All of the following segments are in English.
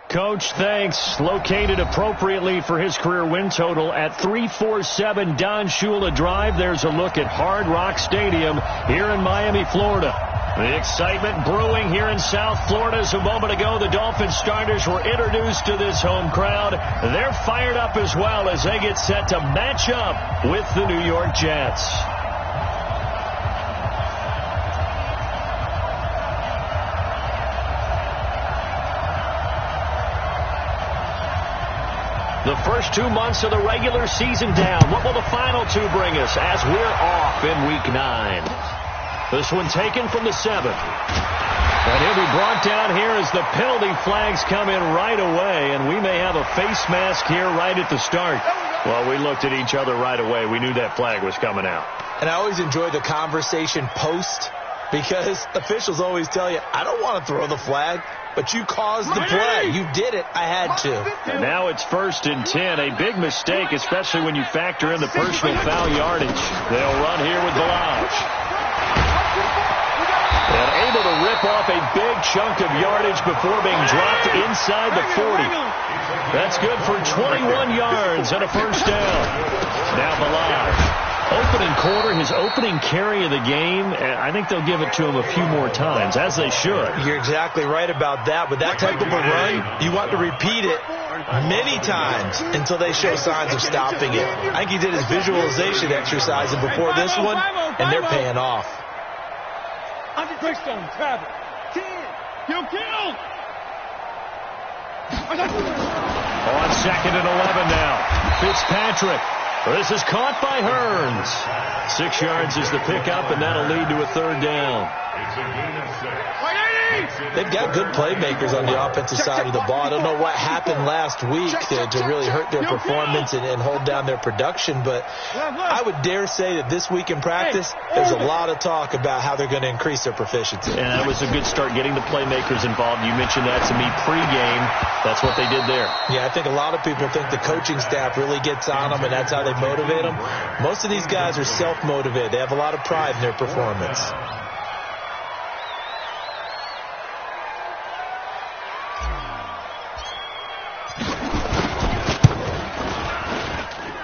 Coach, thanks. Located appropriately for his career win total at 347 Don Shula Drive. There's a look at Hard Rock Stadium here in Miami, Florida. The excitement brewing here in South Florida. As a moment ago, the Dolphins starters were introduced to this home crowd. They're fired up as well as they get set to match up with the New York Jets. The first 2 months of the regular season down. What will the final two bring us as we're off in Week 9? This one taken from the 7. And he'll be brought down here as the penalty flags come in right away. And we may have a face mask here right at the start. Well, we looked at each other right away. We knew that flag was coming out. And I always enjoy the conversation post because officials always tell you, I don't want to throw the flag. But you caused the play. You did it. I had to. And now it's 1st and 10. A big mistake, especially when you factor in the personal foul yardage. They'll run here with Balaj. And able to rip off a big chunk of yardage before being dropped inside the 40. That's good for 21 yards and a first down. Now Balaj. Opening quarter, his opening carry of the game, I think they'll give it to him a few more times, as they should. You're exactly right about that. With that type of a run, you want to repeat it many times until they show signs of stopping it. I think he did his visualization exercise before this one, and they're paying off. On 2nd and 11 now. Fitzpatrick. This is caught by Hearns. 6 yards is the pickup, and that'll lead to a third down. They've got good playmakers on the offensive side of the ball. I don't know what happened last week to really hurt their performance and hold down their production, but I would dare say that this week in practice, there's a lot of talk about how they're going to increase their proficiency. And that was a good start, getting the playmakers involved. You mentioned that to me pregame. That's what they did there. Yeah, I think a lot of people think the coaching staff really gets on them, and that's how they motivate them. Most of these guys are self-motivated. They have a lot of pride in their performance.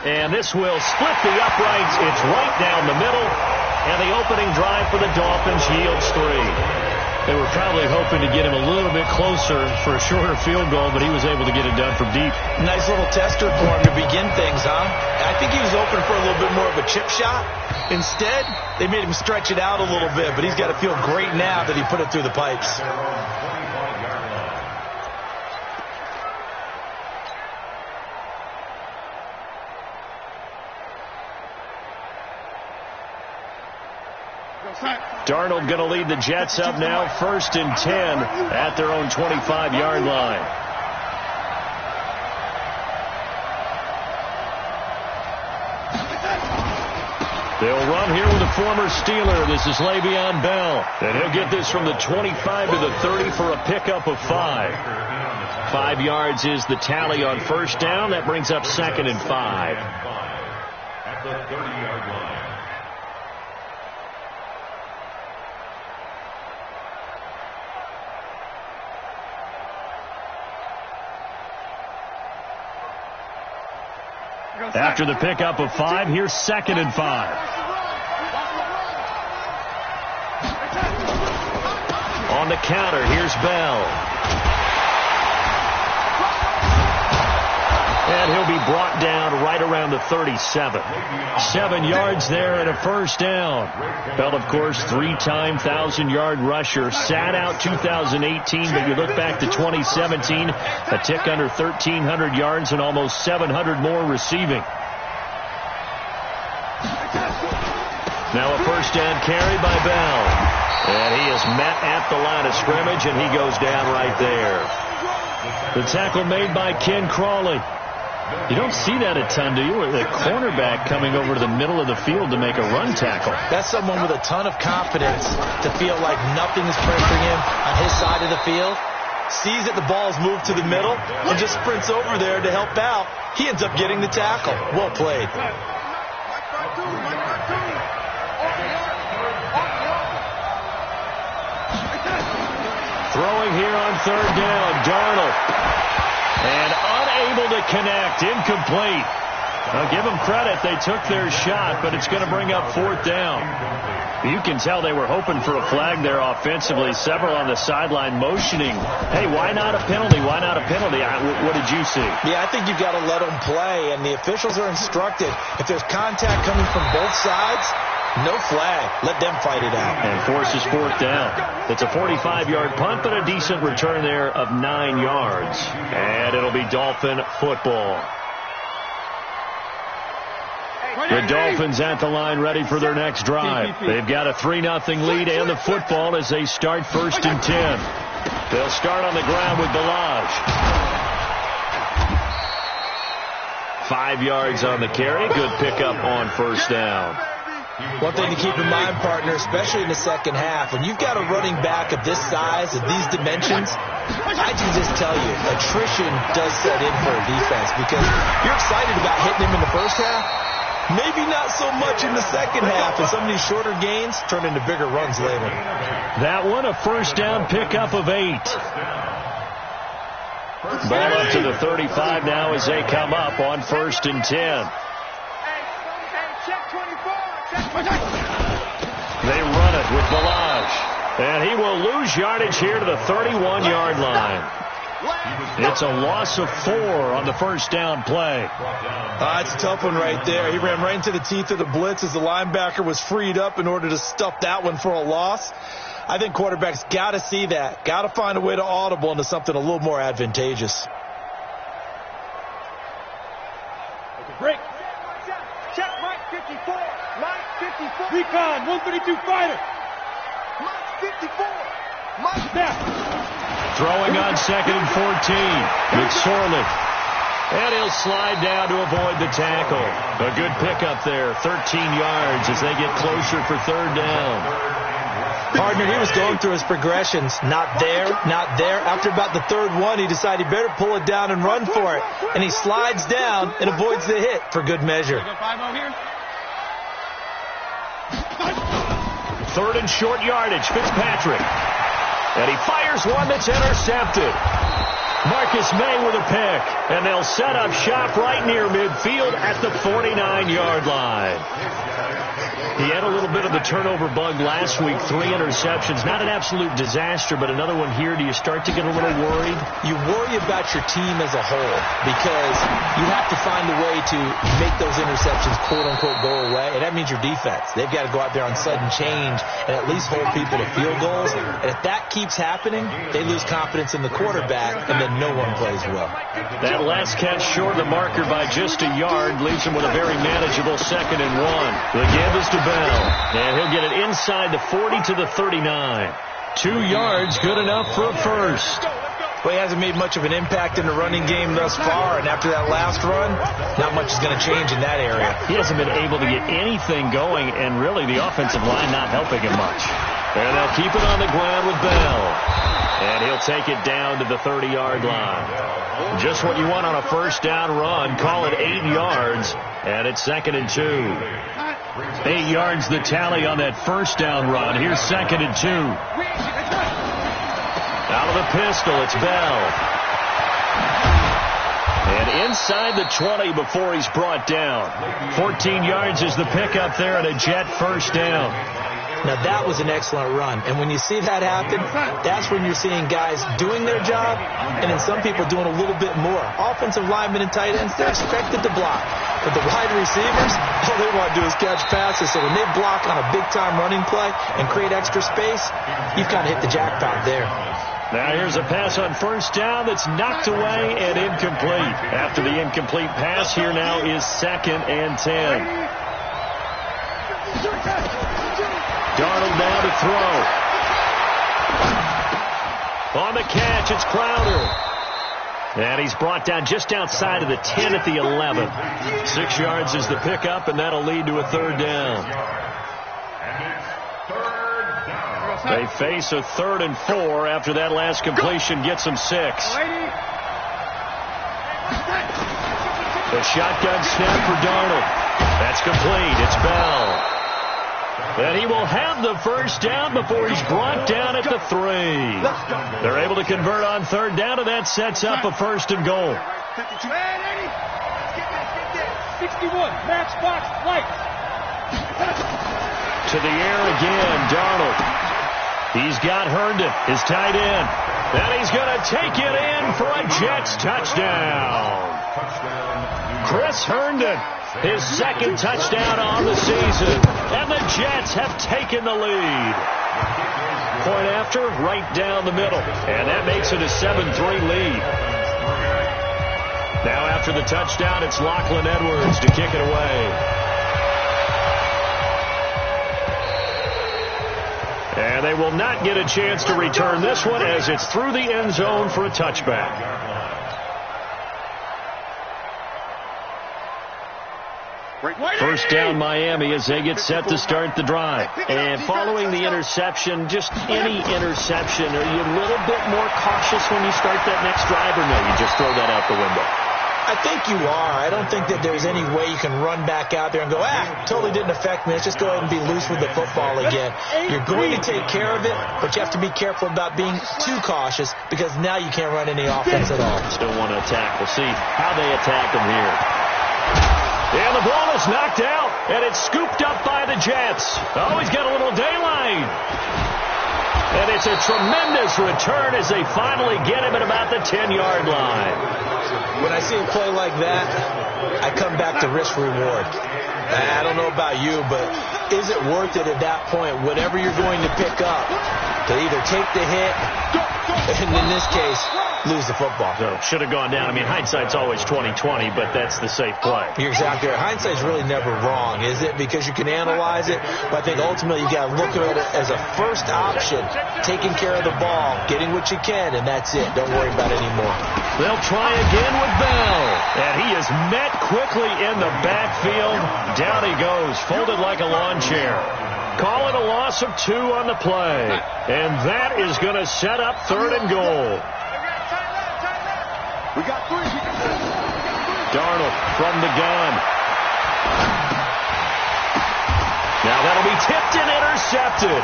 And this will split the uprights. It's right down the middle. And the opening drive for the Dolphins yields 3. They were probably hoping to get him a little bit closer for a shorter field goal, but he was able to get it done from deep. Nice little tester for him to begin things, huh? I think he was open for a little bit more of a chip shot. Instead, they made him stretch it out a little bit, but he's got to feel great now that he put it through the pipes. Darnold going to lead the Jets up now, 1st and 10 at their own 25-yard line. They'll run here with a former Steeler. This is Le'Veon Bell. And he'll get this from the 25 to the 30 for a pickup of 5. 5 yards is the tally on first down. That brings up 2nd and 5. At the 30-yard line. After the pickup of 5, here's 2nd and 5. On the counter, here's Bell. And he'll be brought down right around the 37. 7 yards there and a first down. Bell, of course, 3-time 1,000-yard rusher. Sat out 2018, but you look back to 2017, a tick under 1,300 yards and almost 700 more receiving. Now a first down carry by Bell. And he is met at the line of scrimmage, and he goes down right there. The tackle made by Ken Crawley. You don't see that a ton, do you? The cornerback coming over to the middle of the field to make a run tackle. That's someone with a ton of confidence to feel like nothing is pressuring him on his side of the field. Sees that the ball's moved to the middle and just sprints over there to help out. He ends up getting the tackle. Well played. Throwing here on third down, Darnold. And unable to connect, incomplete. Now give them credit, they took their shot, but it's going to bring up fourth down. You can tell they were hoping for a flag there offensively. Several on the sideline motioning, hey, why not a penalty? Why not a penalty? What did you see? Yeah, I think you've got to let them play, and the officials are instructed, if there's contact coming from both sides, no flag. Let them fight it out. And forces fourth down. It's a 45-yard punt, but a decent return there of 9 yards. And it'll be Dolphin football. The Dolphins at the line ready for their next drive. They've got a 3-0 lead and the football as they start first and 10. They'll start on the ground with Balaj. 5 yards on the carry. Good pickup on first down. One thing to keep in mind, partner, especially in the second half, when you've got a running back of this size, of these dimensions, I can just tell you, attrition does set in for a defense because you're excited about hitting him in the first half. Maybe not so much in the second half, and some of these shorter gains turn into bigger runs later. That one, a first down pickup of 8. Ball up to the 35 now as they come up on first and 10. They run it with Balaj, and he will lose yardage here to the 31-yard line. It's a loss of 4 on the first down play. It's a tough one right there. He ran right into the teeth of the blitz as the linebacker was freed up in order to stuff that one for a loss. I think quarterbacks got to see that. Got to find a way to audible into something a little more advantageous. Break. Check Mike 54. Mike 54. Recon 132 fighter. Mike 54. Mike back. Throwing on second and 14. McSorley. And he'll slide down to avoid the tackle. A good pickup there. 13 yards as they get closer for third down. Partner, he was going through his progressions. Not there, not there. After about the third one, he decided he better pull it down and run for it. And he slides down and avoids the hit for good measure. Third and short yardage. Fitzpatrick. And he fires one that's intercepted. Marcus May with a pick. And they'll set up shop right near midfield at the 49-yard line. He had a little bit of the turnover bug last week. 3 interceptions. Not an absolute disaster, but another one here. Do you start to get a little worried? You worry about your team as a whole because you have to find a way to make those interceptions, quote-unquote, go away. And that means your defense. They've got to go out there on sudden change and at least hold people to field goals. And if that keeps happening, they lose confidence in the quarterback, and then no one plays well. That last catch short of the marker by just a yard leaves him with a very manageable 2nd and 1. The give is to Bell, and he'll get it inside the 40 to the 39. 2 yards, good enough for a first. Well, he hasn't made much of an impact in the running game thus far, and after that last run, not much is going to change in that area. He hasn't been able to get anything going, and really the offensive line not helping him much. And they'll keep it on the ground with Bell. And he'll take it down to the 30-yard line. Just what you want on a first down run. Call it 8 yards, and it's 2nd and 2. 8 yards the tally on that first down run. Here's 2nd and 2. Out of the pistol, it's Bell. And inside the 20 before he's brought down. 14 yards is the pickup there and a Jet first down. Now, that was an excellent run. And when you see that happen, that's when you're seeing guys doing their job and then some people doing a little bit more. Offensive linemen and tight ends, they're expected to block. But the wide receivers, all they want to do is catch passes. So when they block on a big-time running play and create extra space, you've kind of hit the jackpot there. Now here's a pass on first down that's knocked away and incomplete. After the incomplete pass, here now is 2nd and 10. Darnold now to throw. On the catch, it's Crowder. And he's brought down just outside of the 10 at the 11. 6 yards is the pickup, and that'll lead to a third down. They face a 3rd and 4 after that last completion gets them 6. The shotgun snap for Darnold. That's complete. It's Bell. And he will have the first down before he's brought down at the 3. They're able to convert on third down, and that sets up a 1st and goal. 61, matchbox, lights. To the air again, Darnold. He's got Herndon, his tight end. And he's going to take it in for a Jets touchdown. Chris Herndon, his 2nd touchdown on the season. And the Jets have taken the lead. Point after, right down the middle. And that makes it a 7-3 lead. Now after the touchdown, it's Lachlan Edwards to kick it away. And they will not get a chance to return this one as it's through the end zone for a touchback. First down Miami as they get set to start the drive. And following the interception, just any interception, are you a little bit more cautious when you start that next drive, or no, you just throw that out the window? I think you are. I don't think that there's any way you can run back out there and go, totally didn't affect me. Let's just go ahead and be loose with the football again. You're going to take care of it, but you have to be careful about being too cautious because now you can't run any offense at all. Still want to attack. We'll see how they attack them here. And the ball is knocked out, and it's scooped up by the Jets. Oh, he's got a little daylight. And it's a tremendous return as they finally get him at about the 10-yard line. When I see a play like that, I come back to risk-reward. I don't know about you, but is it worth it at that point, whatever you're going to pick up, to either take the hit, and in this case, lose the football? So, should have gone down. I mean, hindsight's always 20/20, but that's the safe play. You're exactly right. Hindsight's really never wrong, is it? Because you can analyze it, but I think ultimately you got to look at it as a first option, taking care of the ball, getting what you can, and that's it. Don't worry about it anymore. They'll try again with Bell, and he is met quickly in the backfield. Down he goes, folded like a lawn chair. Call it a loss of 2 on the play, and that is going to set up 3rd and goal. We got 3. Darnold from the gun. Now that'll be tipped and intercepted.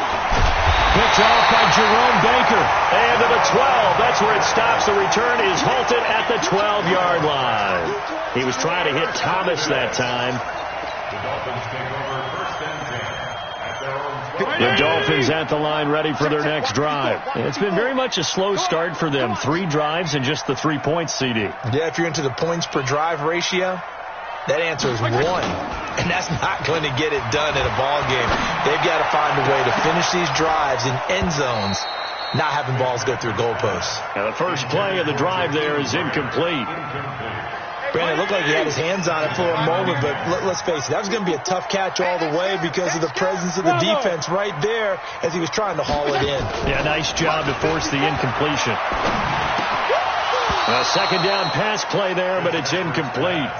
Picked off by Jerome Baker. And to the 12. That's where it stops. The return is halted at the 12-yard line. He was trying to hit Thomas that time. The Dolphins at the line ready for their next drive. It's been very much a slow start for them. 3 drives and just the 3 points, CD. Yeah, if you're into the points per drive ratio, that answer is 1. And that's not going to get it done in a ball game. They've got to find a way to finish these drives in end zones, not having balls go through goalposts. Now the first play of the drive there is incomplete. Brandon, it looked like he had his hands on it for a moment, but let's face it, that was going to be a tough catch all the way because of the presence of the defense right there as he was trying to haul it in. Yeah, nice job to force the incompletion. A second down pass play there, but it's incomplete.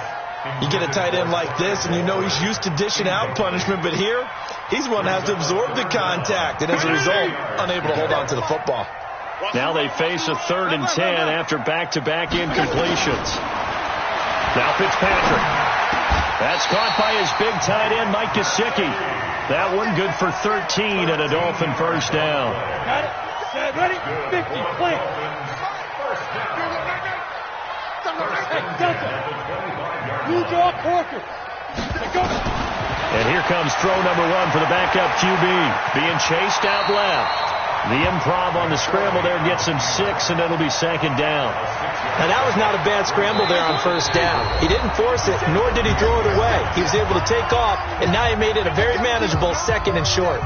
You get a tight end like this, and you know he's used to dishing out punishment, but here, he's one that has to absorb the contact, and as a result, unable to hold on to the football. Now they face a 3rd and 10 after back-to-back incompletions. Now Fitzpatrick. That's caught by his big tight end, Mike Gesicki. That one good for 13 and a Dolphin first down. Got it. Set, ready. 50. Play. Hey, Delta. Blue jaw Corker. Go. And here comes throw number 1 for the backup QB. Being chased out left. The improv on the scramble there gets him 6, and it'll be 2nd down. Now, that was not a bad scramble there on first down. He didn't force it, nor did he throw it away. He was able to take off, and now he made it a very manageable 2nd and short.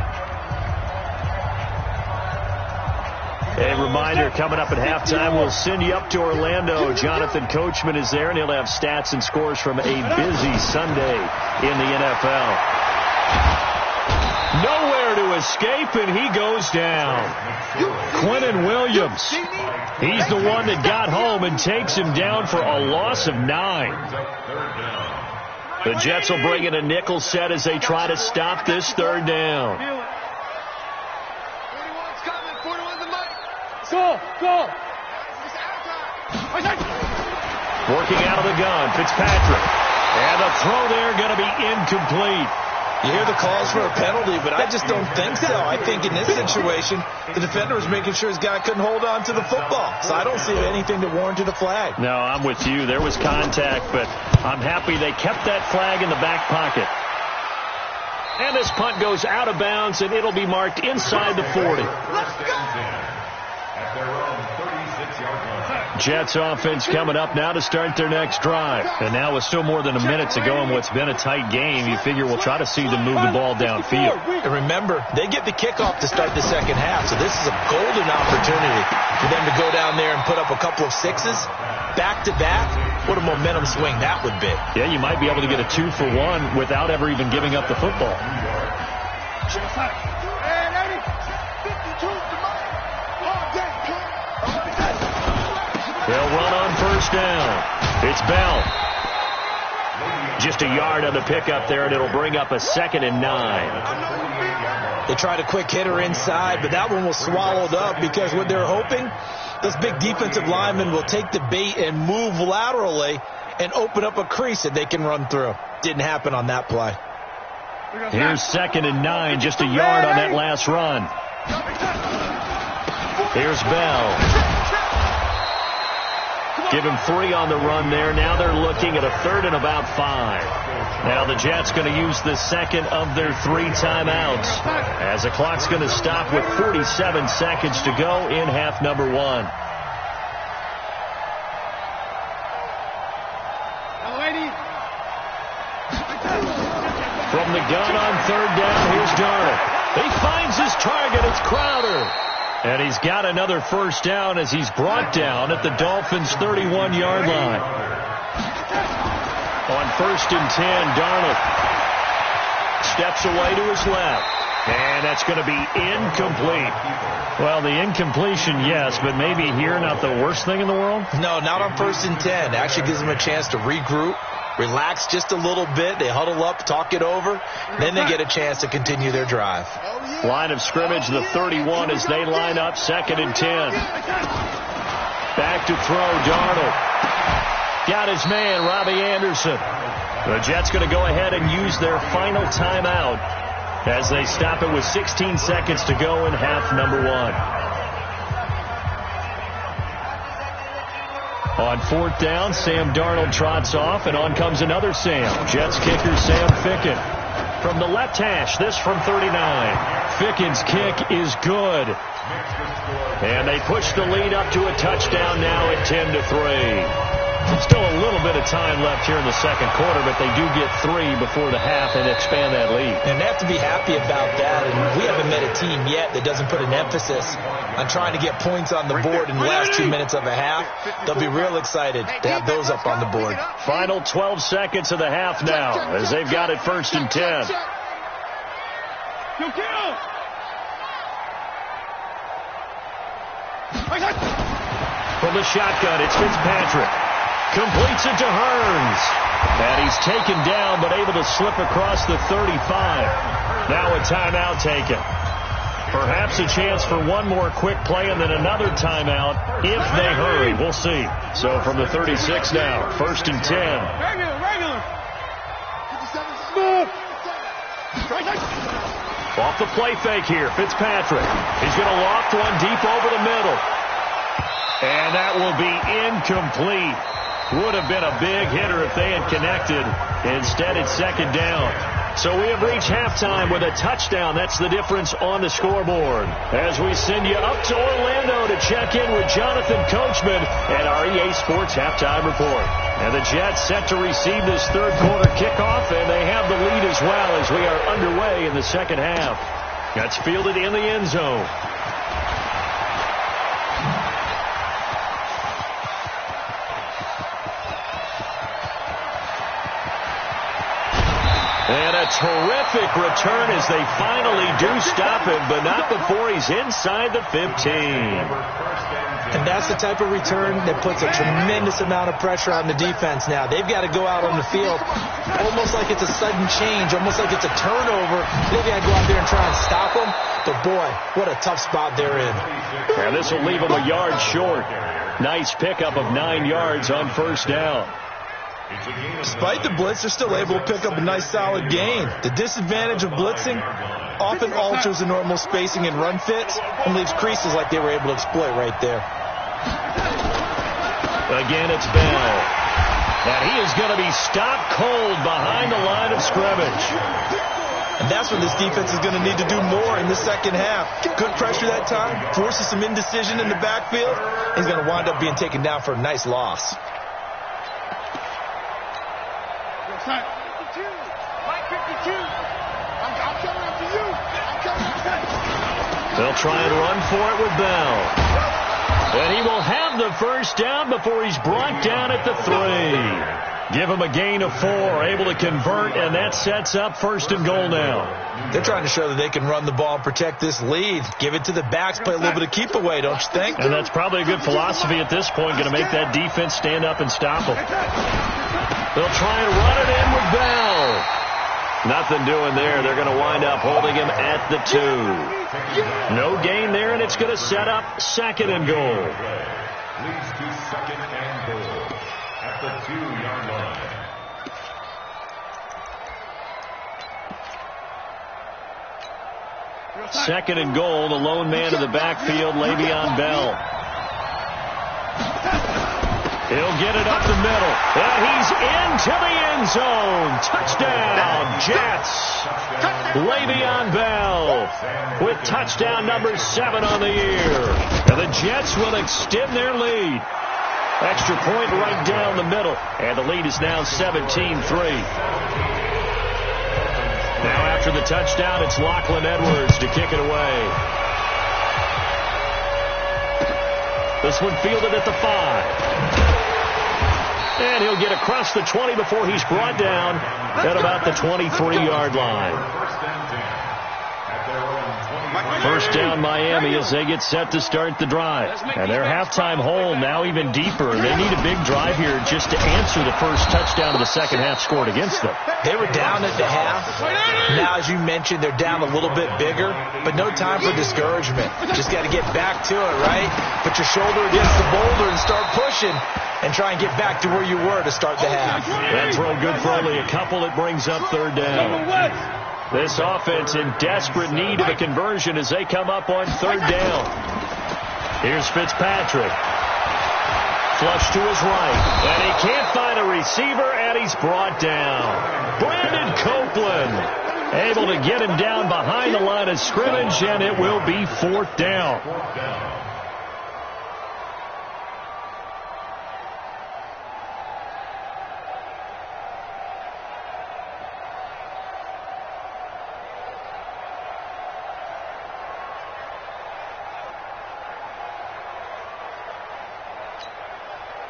A reminder, coming up at halftime, we'll send you up to Orlando. Jonathan Coachman is there, and he'll have stats and scores from a busy Sunday in the NFL. Nowhere to escape, and he goes down. Quentin Williams. He's the one that got home and takes him down for a loss of 9. The Jets will bring in a nickel set as they try to stop this 3rd down. Go. Working out of the gun, Fitzpatrick. And the throw there going to be incomplete. You hear the calls for a penalty, but I just don't think so. I think in this situation, the defender was making sure his guy couldn't hold on to the football. So I don't see anything that warranted a flag. No, I'm with you. There was contact, but I'm happy they kept that flag in the back pocket. And this punt goes out of bounds, and it'll be marked inside the 40. Jets offense coming up now to start their next drive. And now with still more than a minute to go in what's been a tight game, you figure we'll try to see them move the ball downfield. And remember, they get the kickoff to start the second half, so this is a golden opportunity for them to go down there and put up a couple of sixes back-to-back. What a momentum swing that would be. Yeah, you might be able to get a 2-for-1 without ever even giving up the football. They'll run on first down. It's Bell. Just a yard on the pickup there, and it'll bring up a 2nd and 9. They tried a quick hitter inside, but that one was swallowed up because what they're hoping, those big defensive linemen will take the bait and move laterally and open up a crease that they can run through. Didn't happen on that play. Here's 2nd and 9, just a yard on that last run. Here's Bell. Give him 3 on the run there. Now they're looking at a 3rd and about 5. Now the Jets going to use the second of their 3 timeouts as the clock's going to stop with 47 seconds to go in half number 1. From the gun on 3rd down, here's Darnold. He finds his target. It's Crowder. And he's got another first down as he's brought down at the Dolphins' 31-yard line. On 1st and 10, Darnold steps away to his left. And that's going to be incomplete. Well, the incompletion, yes, but maybe here not the worst thing in the world? No, not on 1st and 10. It actually gives them a chance to regroup, relax just a little bit. They huddle up, talk it over. Then they get a chance to continue their drive. Line of scrimmage, the 31 as they line up, 2nd and 10. Back to throw, Darnold. Got his man, Robbie Anderson. The Jets going to go ahead and use their final timeout as they stop it with 16 seconds to go in half number 1. On 4th down, Sam Darnold trots off, and on comes another Sam. Jets kicker Sam Ficken. From the left hash, this from 39. Ficken's kick is good. And they push the lead up to a touchdown now at 10-3. Still a little bit of time left here in the second quarter, but they do get 3 before the half and expand that lead. And they have to be happy about that. And we haven't met a team yet that doesn't put an emphasis on trying to get points on the board in the last 2 minutes of a half. They'll be real excited to have those up on the board. Final 12 seconds of the half now as they've got it 1st and 10. From the shotgun, it's Fitzpatrick. Completes it to Hearns. And he's taken down, but able to slip across the 35. Now a timeout taken. Perhaps a chance for one more quick play and then another timeout if they hurry. We'll see. So from the 36 now, 1st and 10. Off the play fake here, Fitzpatrick. He's going to loft one deep over the middle. And that will be incomplete. Would have been a big hitter if they had connected. Instead, it's 2nd down. So we have reached halftime with a touchdown. That's the difference on the scoreboard. As we send you up to Orlando to check in with Jonathan Coachman and our EA Sports Halftime Report. And the Jets set to receive this 3rd quarter kickoff, and they have the lead as well as we are underway in the second half. That's fielded in the end zone. And a terrific return as they finally do stop him, but not before he's inside the 15. And that's the type of return that puts a tremendous amount of pressure on the defense now. They've got to go out on the field almost like it's a sudden change, almost like it's a turnover. They've got to go out there and try and stop them. But, boy, what a tough spot they're in. And this will leave them a yard short. Nice pickup of 9 yards on 1st down. Despite the blitz, they're still able to pick up a nice solid gain. The disadvantage of blitzing often alters the normal spacing and run fits and leaves creases like they were able to exploit right there. Again, it's Bell. And he is going to be stopped cold behind the line of scrimmage. And that's when this defense is going to need to do more in the second half. Good pressure that time, forces some indecision in the backfield. He's going to wind up being taken down for a nice loss. They'll try and run for it with Bell. And he will have the first down before he's brought down at the 3. Give him a gain of 4, able to convert, and that sets up 1st and goal now. They're trying to show that they can run the ball and protect this lead. Give it to the backs, play a little bit of keep away, don't you think? And that's probably a good philosophy at this point, going to make that defense stand up and stop them. They'll try and run it in with Bell. Nothing doing there. They're going to wind up holding him at the 2. No gain there, and it's going to set up 2nd and goal. Leads to 2nd and goal at the 2-yard line. Second and goal, the lone man in the backfield, Le'Veon Bell. He'll get it up the middle, and he's into the end zone. Touchdown, Jets. Le'Veon Bell with touchdown number 7 on the year. And the Jets will extend their lead. Extra point right down the middle, and the lead is now 17-3. Now after the touchdown, it's Lachlan Edwards to kick it away. This one fielded at the 5. And he'll get across the 20 before he's brought down at about the 23-yard line. First down Miami as they get set to start the drive. And their halftime hole now even deeper. They need a big drive here just to answer the first touchdown of the second half scored against them. They were down at the half. Now, as you mentioned, they're down a little bit bigger, but no time for discouragement. Just got to get back to it, right? Put your shoulder against the boulder and start pushing and try and get back to where you were to start the half. That throw good for only a couple. It brings up 3rd down. This offense in desperate need of a conversion as they come up on 3rd down. Here's Fitzpatrick. Flush to his right. And he can't find a receiver, and he's brought down. Brandon Copeland able to get him down behind the line of scrimmage, and it will be 4th down.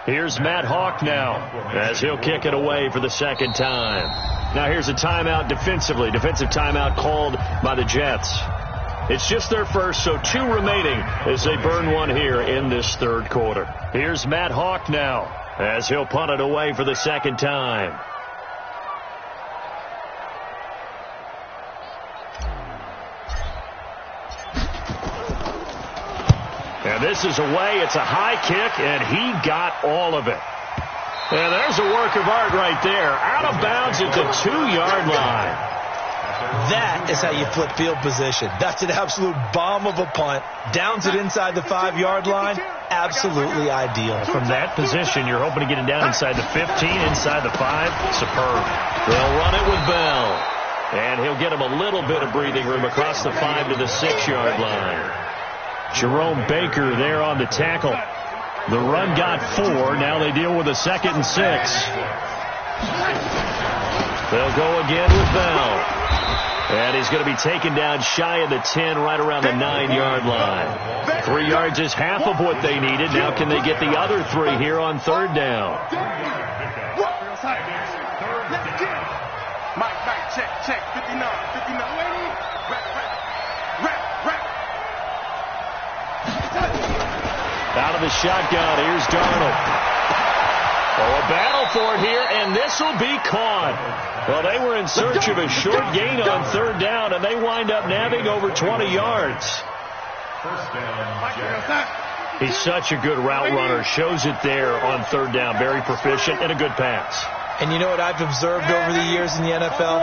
Here's Matt Hawk now as he'll kick it away for the 2nd time. Now here's a timeout defensively. Defensive timeout called by the Jets. It's just their first, so 2 remaining as they burn one here in this 3rd quarter. Here's Matt Hawk now as he'll punt it away for the 2nd time. And this is away. It's a high kick, and he got all of it. And there's a work of art right there. Out of bounds at the 2-yard line. That is how you flip field position. That's an absolute bomb of a punt. Downs it inside the 5-yard line. Absolutely ideal. From that position, you're hoping to get it down inside the 15, inside the 5. Superb. They'll run it with Bell. And he'll get him a little bit of breathing room across the 5 to the 6-yard line. Jerome Baker there on the tackle. The run got 4. Now they deal with a 2nd and 6. They'll go again with Bell. And he's going to be taken down shy of the 10, right around the 9-yard line. 3 yards is half of what they needed. Now can they get the other 3 here on 3rd down? Mike, check, 59. Out of the shotgun, here's Darnold. Oh, a battle for it here, and this will be caught. Well, they were in search of a short gain on 3rd down, and they wind up nabbing over 20 yards. First down, He's such a good route runner. Shows it there on 3rd down. Very proficient and a good pass. And you know what I've observed over the years in the NFL?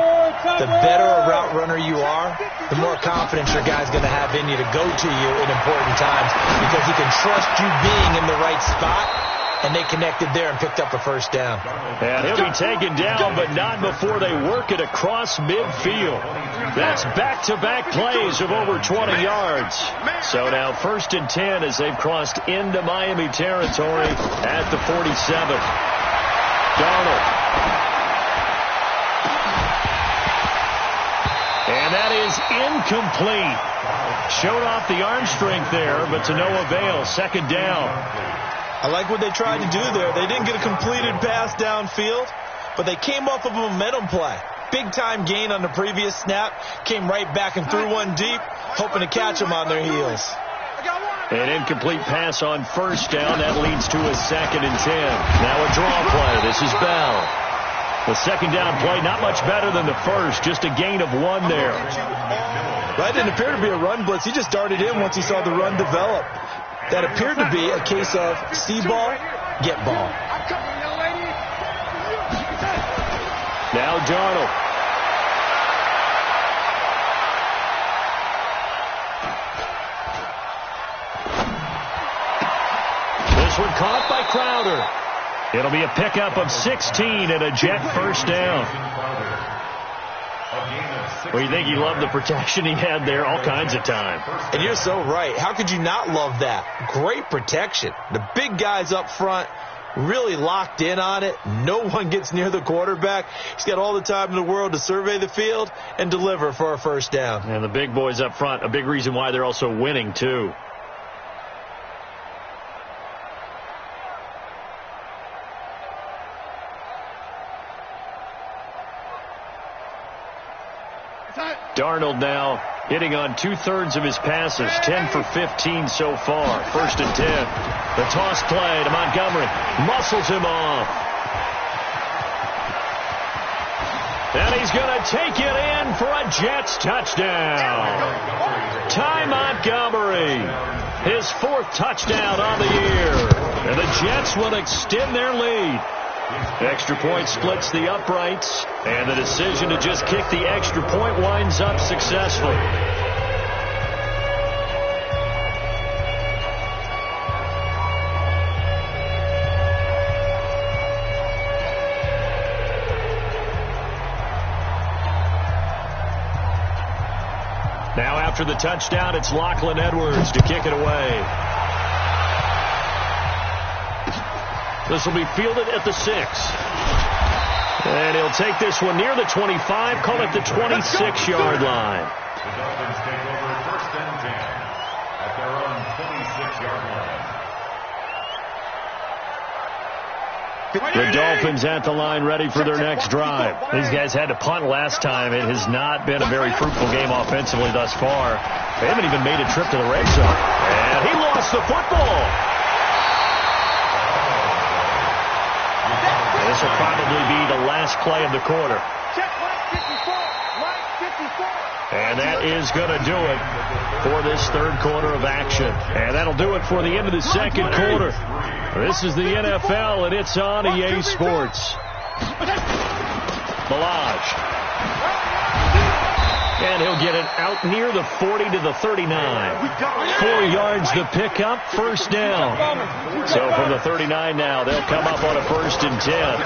The better a route runner you are, the more confidence your guy's going to have in you to go to you in important times because he can trust you being in the right spot. And they connected there and picked up a first down. And he'll be taken down, but not before they work it across midfield. That's back-to-back plays of over 20 yards. So now 1st and 10 as they've crossed into Miami territory at the 47. Darnold. And that is incomplete. Showed off the arm strength there, but to no avail. 2nd down. I like what they tried to do there. They didn't get a completed pass downfield, but they came off of a momentum play. Big-time gain on the previous snap. Came right back and threw one deep, hoping to catch them on their heels. An incomplete pass on 1st down. That leads to a 2nd and 10. Now a draw play. This is Bell. The 2nd down play, not much better than the first. Just a gain of 1 there. That didn't appear to be a run blitz. He just darted in once he saw the run develop. That appeared to be a case of see ball, get ball. Now Darnold. This one caught by Crowder. It'll be a pickup of 16 and a Jet first down. Well, you think he loved the protection he had there all kinds of time. And you're so right. How could you not love that? Great protection. The big guys up front really locked in on it. No one gets near the quarterback. He's got all the time in the world to survey the field and deliver for a first down. And the big boys up front, a big reason why they're also winning, too. Darnold now hitting on 2/3 of his passes, 10 for 15 so far. 1st and 10. The toss play to Montgomery. Muscles him off. And he's going to take it in for a Jets touchdown. Ty Montgomery, his 4th touchdown on the year. And the Jets will extend their lead. Extra point splits the uprights, and the decision to just kick the extra point winds up successful. Now after the touchdown, it's Lachlan Edwards to kick it away. This will be fielded at the 6. And he'll take this one near the 25, call it the 26-yard line. The Dolphins take over 1st and 10 at their own 26-yard line. The Dolphins at the line ready for their next drive. These guys had to punt last time. It has not been a very fruitful game offensively thus far. They haven't even made a trip to the red zone. And he lost the football. This will probably be the last play of the quarter. And that is going to do it for this 3rd quarter of action. And that'll do it for the end of the 2nd quarter. This is the NFL, and it's on EA Sports. Balaj. And he'll get it out near the 40 to the 39. 4 yards the pickup, 1st down. So from the 39 now, they'll come up on a 1st and 10.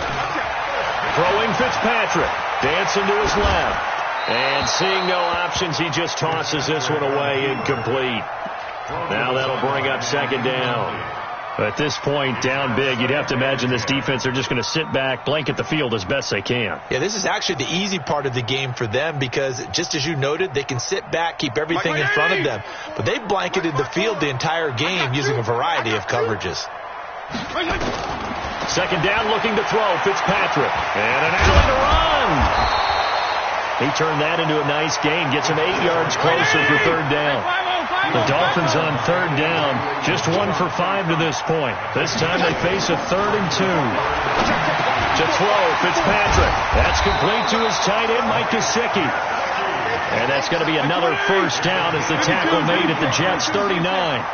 Throwing Fitzpatrick. Dancing to his left. And seeing no options, he just tosses this one away incomplete. Now that'll bring up 2nd down. At this point, down big, you'd have to imagine this defense are just going to sit back, blanket the field as best they can. Yeah, this is actually the easy part of the game for them because, just as you noted, they can sit back, keep everything in front of them. But they blanketed the field the entire game using a variety of coverages. 2nd down, looking to throw. Fitzpatrick. And an alley to run. He turned that into a nice gain, gets him 8 yards closer for 3rd down. The Dolphins on 3rd down, just 1 for 5 to this point. This time they face a 3rd and 2. To throw, Fitzpatrick. That's complete to his tight end, Mike Gesicki. And that's going to be another 1st down as the tackle made at the Jets' 39.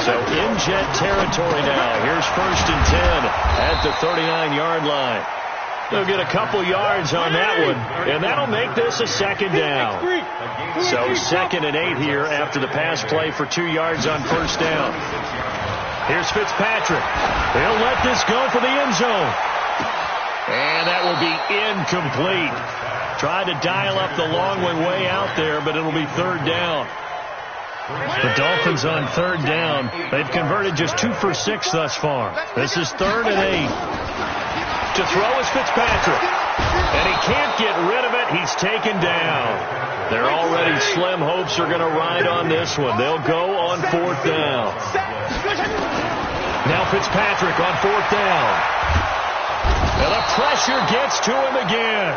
So in Jet territory now. Here's 1st and 10 at the 39-yard line. They'll get a couple yards on that one, and that'll make this a second down. So 2nd and 8 here after the pass play for 2 yards on first down. Here's Fitzpatrick. He'll let this go for the end zone. And that will be incomplete. Tried to dial up the long one way out there, but it'll be 3rd down. The Dolphins on 3rd down. They've converted just 2 for 6 thus far. This is 3rd and 8. To throw is Fitzpatrick. And he can't get rid of it. He's taken down. Their already slim hopes are going to ride on this one. They'll go on 4th down. Now Fitzpatrick on 4th down. And the pressure gets to him again.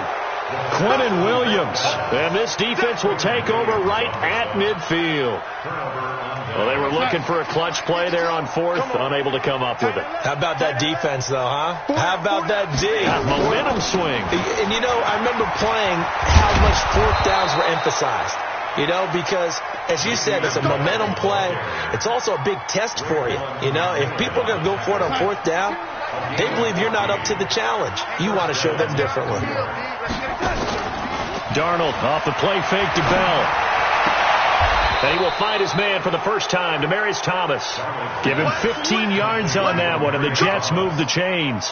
Quentin Williams. And this defense will take over right at midfield. Well, they were looking for a clutch play there on 4th, unable to come up with it. How about that defense, though, huh? How about that D? Momentum swing. And, you know, I remember playing how much 4th downs were emphasized. You know, because, as you said, it's a momentum play. It's also a big test for you. You know, if people are going to go for it on 4th down, they believe you're not up to the challenge. You want to show them differently. Darnold off the play fake to Bell. And he will find his man for the first time, Demaryius Thomas. Give him 15 yards on that one, and the Jets move the chains.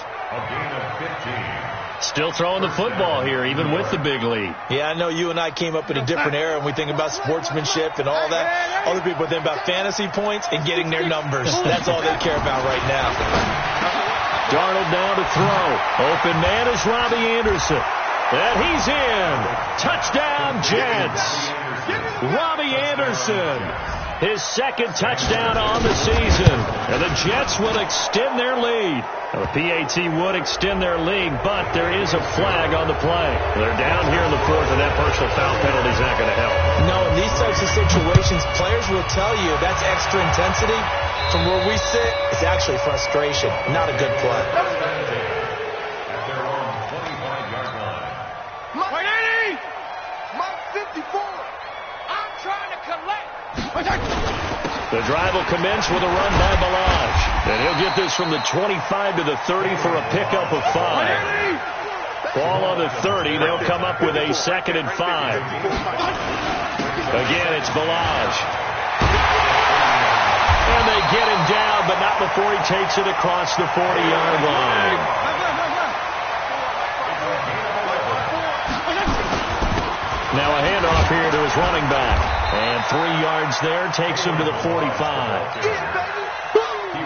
Still throwing the football here, even with the big lead. Yeah, I know you and I came up in a different era, and we think about sportsmanship and all that. Other people think about fantasy points and getting their numbers. That's all they care about right now. Darnold down to throw. Open man is Robbie Anderson. And he's in. Touchdown, Jets. Robbie Anderson. His 2nd touchdown on the season. And the Jets will extend their lead. Now, the PAT would extend their lead, but there is a flag on the play. They're down here in the 4th, and that personal foul penalty is not going to help. No, in these types of situations, players will tell you that's extra intensity. From where we sit, it's actually frustration. Not a good play. The drive will commence with a run by Balaj. And he'll get this from the 25 to the 30 for a pickup of 5. Ball on the 30. They'll come up with a 2nd and 5. Again, it's Balaj. And they get him down, but not before he takes it across the 40-yard line. Now a handoff here to his running back. And 3 yards there takes him to the 45.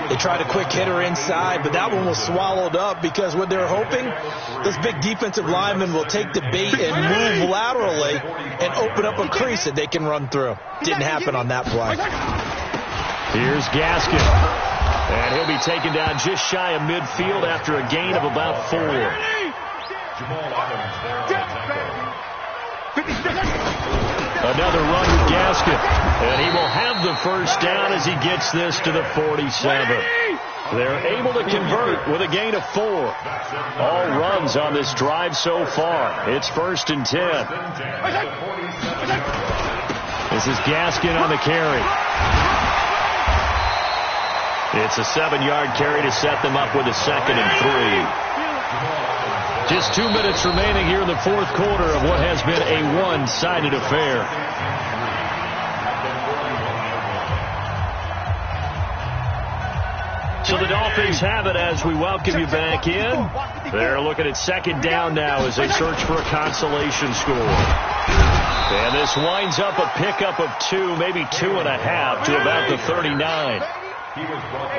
They tried a quick hitter inside, but that one was swallowed up because what they're hoping, this big defensive lineman will take the bait and move laterally and open up a crease that they can run through. Didn't happen on that play. Here's Gaskin. And he'll be taken down just shy of midfield after a gain of about 4. Another run with Gaskin. And he will have the first down as he gets this to the 47. They're able to convert with a gain of 4. All runs on this drive so far. It's 1st and 10. This is Gaskin on the carry. It's a 7-yard carry to set them up with a 2nd and 3. Just 2 minutes remaining here in the 4th quarter of what has been a one-sided affair. So the Dolphins have it as we welcome you back in. They're looking at 2nd down now as they search for a consolation score. And this winds up a pickup of 2, maybe 2.5 to about the 39.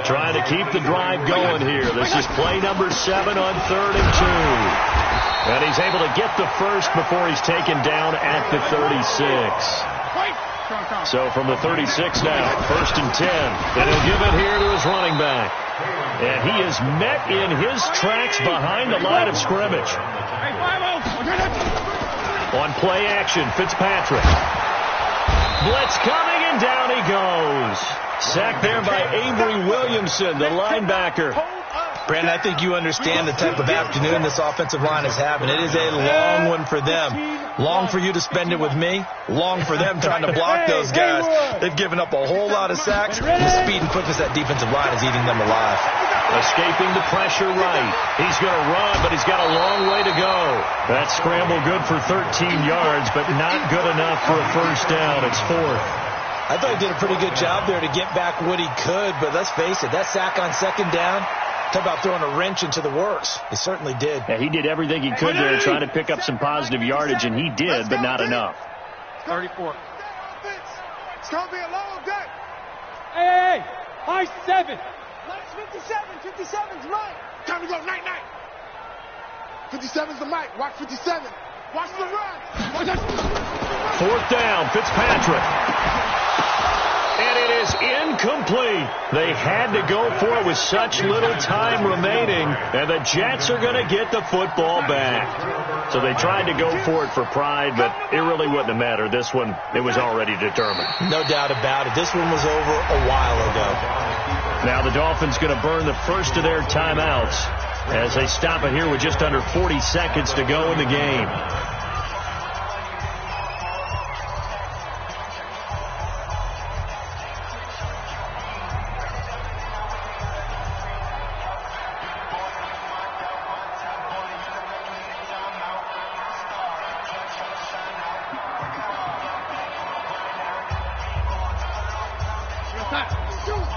Trying to keep the drive going here. This is play number 7 on 3rd and 2. And he's able to get the first before he's taken down at the 36. So from the 36 now, 1st and 10. And he'll give it here to his running back. And he is met in his tracks behind the line of scrimmage. On play action, Fitzpatrick. Blitz coming, and down he goes. Sacked there by Avery Williamson, the linebacker. Brandon, I think you understand the type of afternoon this offensive line is having. It is a long one for them. Long for you to spend it with me. Long for them trying to block those guys. They've given up a whole lot of sacks. The speed and quickness of that defensive line is eating them alive. Escaping the pressure right. He's going to run, but he's got a long way to go. That scramble good for 13 yards, but not good enough for a first down. It's fourth. I thought he did a pretty good job there to get back what he could, but let's face it, that sack on second down, talk about throwing a wrench into the works. He certainly did. Yeah, he did everything he could there trying to pick up some positive yardage, and he did, but not enough. 34. It's going to be a long day. Hey, high 7. Nice 57. 57's Mike. Time to go. Night. 57's the Mike. Watch 57. Watch the run. Fourth down, Fitzpatrick. And it is incomplete. They had to go for it with such little time remaining, and the Jets are going to get the football back. So they tried to go for it for pride, but it really wouldn't have mattered. This one, it was already determined. No doubt about it. This one was over a while ago. Now the Dolphins going to burn the first of their timeouts as they stop it here with just under 40 seconds to go in the game.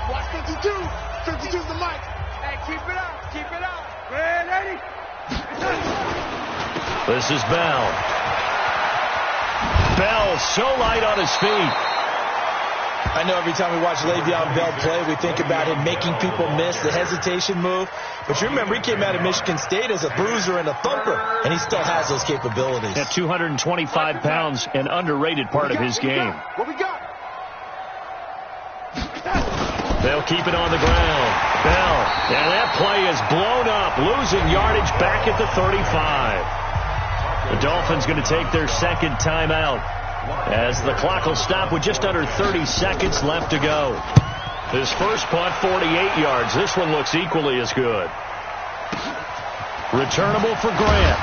Watch 52. 52's the Mike. Hey, keep it up. Ready? This is Bell. Bell so light on his feet. I know every time we watch Le'Veon Bell play, we think about him making people miss the hesitation move. But you remember, he came out of Michigan State as a bruiser and a thumper, and he still has those capabilities. At 225 pounds, an underrated part of his game. What we got? They'll keep it on the ground. Bell. And that play is blown up, losing yardage back at the 35. The Dolphins going to take their second timeout as the clock will stop with just under 30 seconds left to go. His first punt, 48 yards. This one looks equally as good. Returnable for Grant.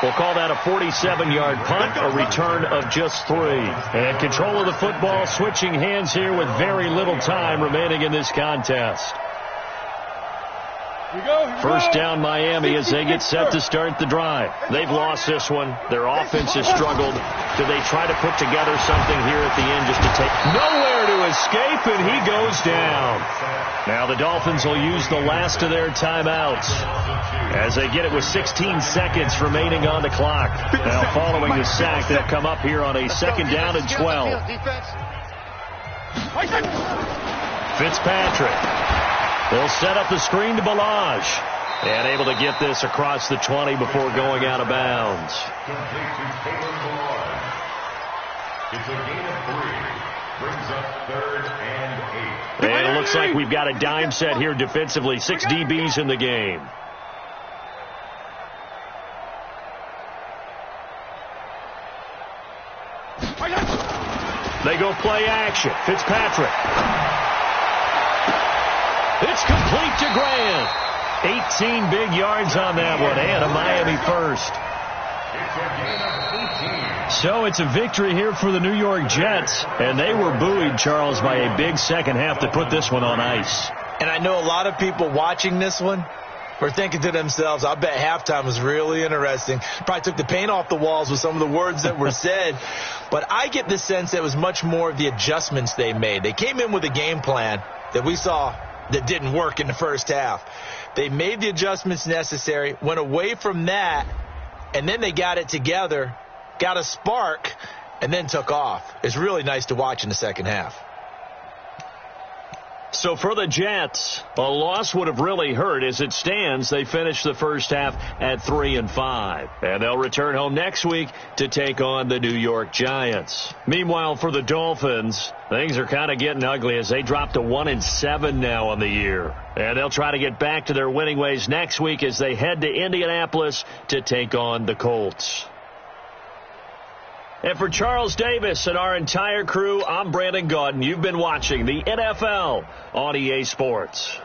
We'll call that a 47-yard punt, a return of just 3. And control of the football, switching hands here with very little time remaining in this contest. First down Miami as they get set to start the drive. They've lost this one. Their offense has struggled. Do they try to put together something here at the end just to take nowhere to escape, and he goes down. Now the Dolphins will use the last of their timeouts as they get it with 16 seconds remaining on the clock. Now following the sack, they'll come up here on a second down and 12. Fitzpatrick. They'll set up the screen to Balaj. And able to get this across the 20 before going out of bounds. It's a gain of 3. Brings up 3rd and 8. And it looks like we've got a dime set here defensively. 6 DBs in the game. They go play action. Fitzpatrick. It's complete to Grant. 18 big yards on that one, and a Miami first. So it's a victory here for the New York Jets, and they were buoyed, Charles, by a big second half to put this one on ice. And I know a lot of people watching this one were thinking to themselves, I bet halftime was really interesting. Probably took the paint off the walls with some of the words that were said. But I get the sense that it was much more of the adjustments they made. They came in with a game plan that we saw that didn't work in the first half. They made the adjustments necessary, went away from that, and then they got it together, got a spark, and then took off. It's really nice to watch in the second half. So for the Jets, a loss would have really hurt. As it stands, they finished the first half at 3-5. And they'll return home next week to take on the New York Giants. Meanwhile, for the Dolphins, things are kind of getting ugly as they drop to 1-7 now on the year. And they'll try to get back to their winning ways next week as they head to Indianapolis to take on the Colts. And for Charles Davis and our entire crew, I'm Brandon Gaudin. You've been watching the NFL on EA Sports.